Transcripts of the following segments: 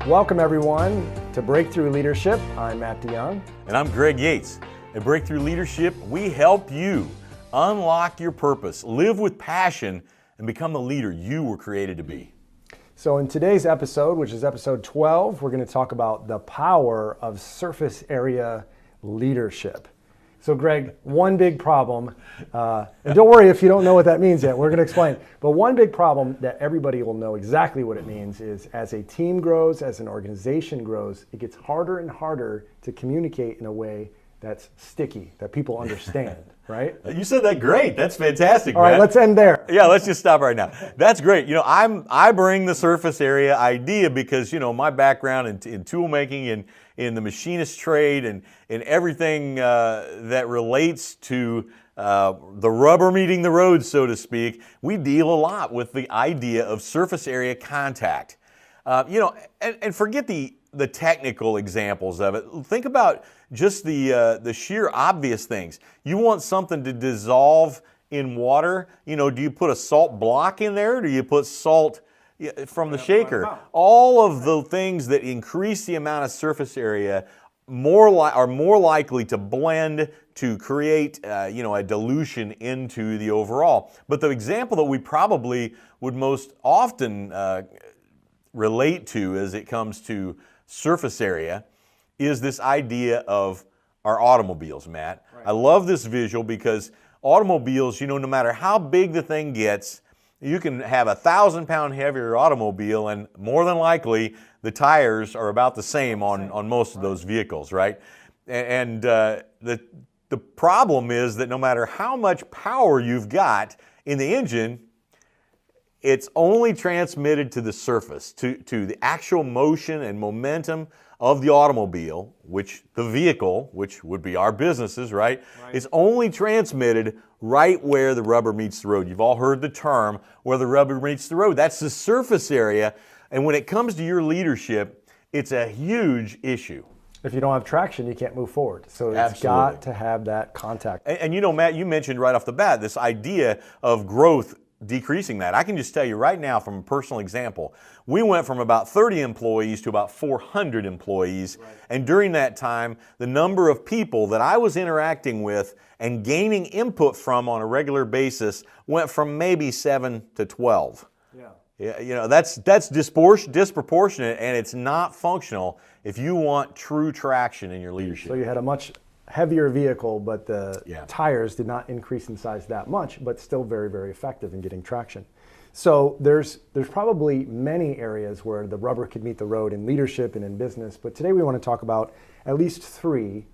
Welcome everyone to Breakthrough Leadership. I'm Matt DeYoung. And I'm Greg Yates. At Breakthrough Leadership, we help you unlock your purpose, live with passion, and become the leader you were created to be. So in today's episode, which is episode 12, we're going to talk about the power of surface area leadership. So Greg, one big problem, and don't worry if you don't know what that means yet, we're going to explain. But one big problem that everybody will know exactly what it means is as a team grows, as an organization grows, it gets harder and harder to communicate in a way that's sticky, that people understand, right? You said that great. That's fantastic, All right, Matt. let's end there. Yeah, let's just stop right now. That's great. You know, I bring the surface area idea because, you know, my background in tool making and in the machinist trade and in everything that relates to the rubber meeting the road, so to speak, we deal a lot with the idea of surface area contact. You know, and forget the technical examples of it. Think about just the sheer obvious things. You want something to dissolve in water. You know, do you put a salt block in there? Or do you put salt from the shaker? All of the things that increase the amount of surface area are more likely to blend to create you know, a dilution into the overall. But the example that we probably would most often relate to as it comes to surface area is this idea of our automobiles, Matt. Right. I love this visual because automobiles, you know, no matter how big the thing gets, you can have a 1,000-pound heavier automobile and more than likely the tires are about the same on most of those vehicles, right? And the problem is that no matter how much power you've got in the engine, it's only transmitted to the surface, to the actual motion and momentum of the automobile, which the vehicle, which would be our businesses, right, is only transmitted right where the rubber meets the road. You've all heard the term, where the rubber meets the road. That's the surface area. And when it comes to your leadership, it's a huge issue. If you don't have traction, you can't move forward. So it's got to have that contact. And you know, Matt, you mentioned right off the bat this idea of growth decreasing that. I can just tell you right now from a personal example, we went from about 30 employees to about 400 employees. Right. And during that time, the number of people that I was interacting with and gaining input from on a regular basis went from maybe 7 to 12. Yeah, you know, that's disproportionate, and it's not functional if you want true traction in your leadership. So you had a much heavier vehicle, but the tires did not increase in size that much, but still very, very effective in getting traction. So there's probably many areas where the rubber could meet the road in leadership and in business, but today we want to talk about at least three.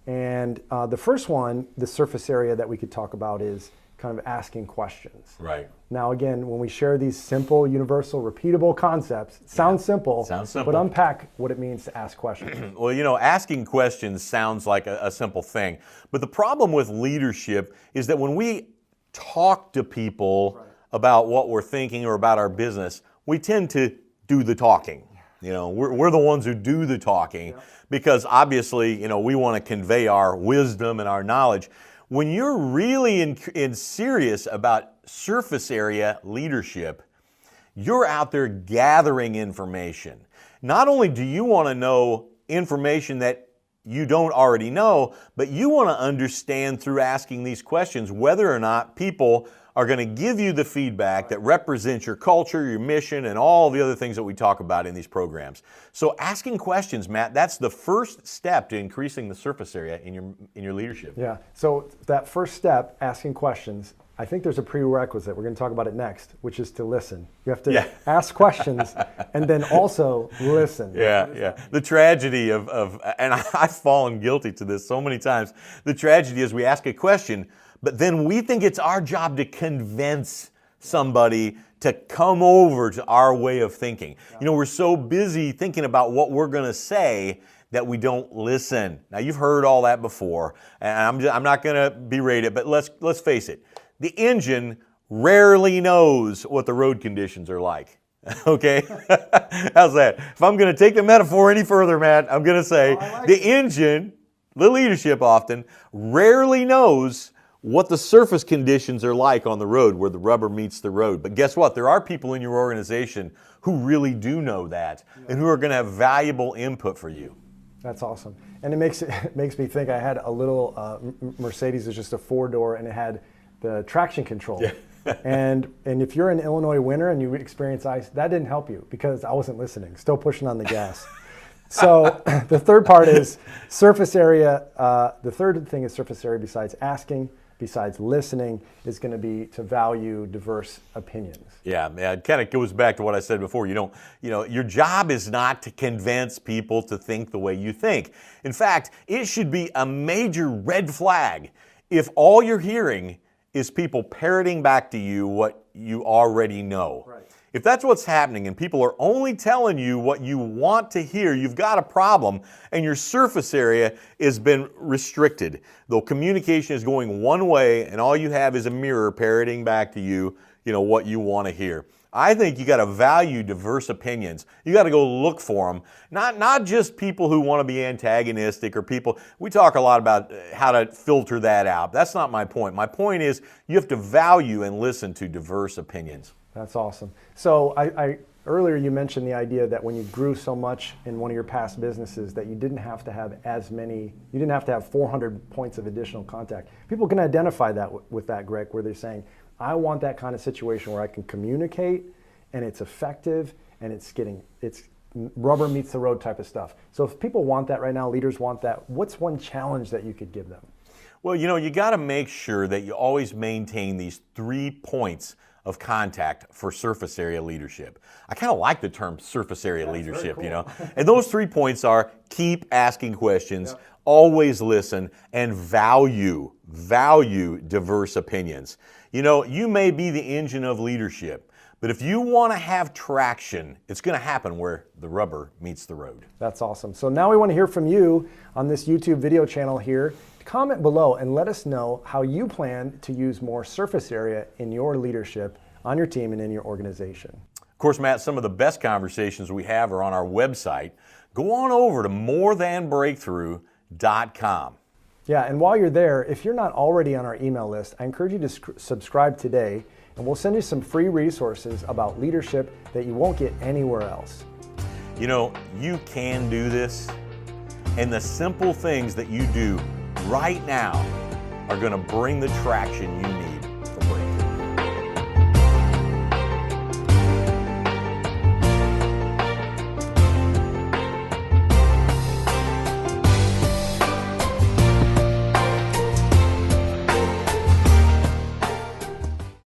And the first one, the surface area that we could talk about is kind of asking questions. Right. Now again, when we share these simple, universal, repeatable concepts, it sounds simple, but unpack what it means to ask questions. Well, you know, asking questions sounds like a simple thing, but the problem with leadership is that when we talk to people about what we're thinking or about our business, we tend to do the talking. You know, we're the ones who do the talking because obviously, you know, we want to convey our wisdom and our knowledge. When you're really in serious about surface area leadership, you're out there gathering information. Not only do you want to know information that you don't already know, but you want to understand through asking these questions whether or not people are going to give you the feedback that represents your culture, your mission, and all the other things that we talk about in these programs. So asking questions, Matt, that's the first step to increasing the surface area in your leadership. Yeah, so that first step, asking questions, I think there's a prerequisite, we're going to talk about it next, which is to listen. You have to ask questions and then also listen. Yeah. The tragedy of and I've fallen guilty to this so many times, the tragedy is we ask a question, but then we think it's our job to convince somebody to come over to our way of thinking. You know, we're so busy thinking about what we're going to say that we don't listen. Now, you've heard all that before, and I'm not going to berate it, but let's face it. The engine rarely knows what the road conditions are like. Okay? How's that? If I'm going to take the metaphor any further, Matt, I'm going to say the engine, the leadership often, rarely knows what the surface conditions are like on the road where the rubber meets the road. But guess what? There are people in your organization who really do know that and who are going to have valuable input for you. That's awesome. And it makes me think, I had a little Mercedes, it's just a 4-door, and it had the traction control. Yeah. and if you're in Illinois winter and you experience ice, that didn't help you because I wasn't listening, still pushing on the gas. So the third part is surface area. The third thing is surface area besides asking, besides listening, is going to be to value diverse opinions. Yeah, it kind of goes back to what I said before. Your job is not to convince people to think the way you think. In fact, it should be a major red flag if all you're hearing is people parroting back to you what you already know. Right. If that's what's happening and people are only telling you what you want to hear, you've got a problem and your surface area has been restricted. Though communication is going one way and all you have is a mirror parroting back to you, what you want to hear. I think you got to value diverse opinions. You got to go look for them. Not just people who want to be antagonistic or people. We talk a lot about how to filter that out. That's not my point. My point is you have to value and listen to diverse opinions. That's awesome. So I earlier you mentioned the idea that when you grew so much in one of your past businesses that you didn't have to have you didn't have to have 400 points of additional contact. People can identify that with that, Greg, where they're saying, I want that kind of situation where I can communicate and it's effective and it's rubber meets the road type of stuff. So if people want that right now, leaders want that, what's one challenge that you could give them? Well, you got to make sure that you always maintain these 3 points of contact for surface area leadership. I kind of like the term surface area leadership, cool. And those 3 points are keep asking questions, always listen, and value diverse opinions. You may be the engine of leadership, but if you want to have traction, it's going to happen where the rubber meets the road. That's awesome. So now we want to hear from you on this YouTube video channel here. Comment below and let us know how you plan to use more surface area in your leadership, on your team, and in your organization. Of course, Matt, some of the best conversations we have are on our website. Go on over to morethanbreakthrough.com. Yeah, and while you're there, if you're not already on our email list, I encourage you to subscribe today, and we'll send you some free resources about leadership that you won't get anywhere else. You can do this, and the simple things that you do right now are going to bring the traction you need.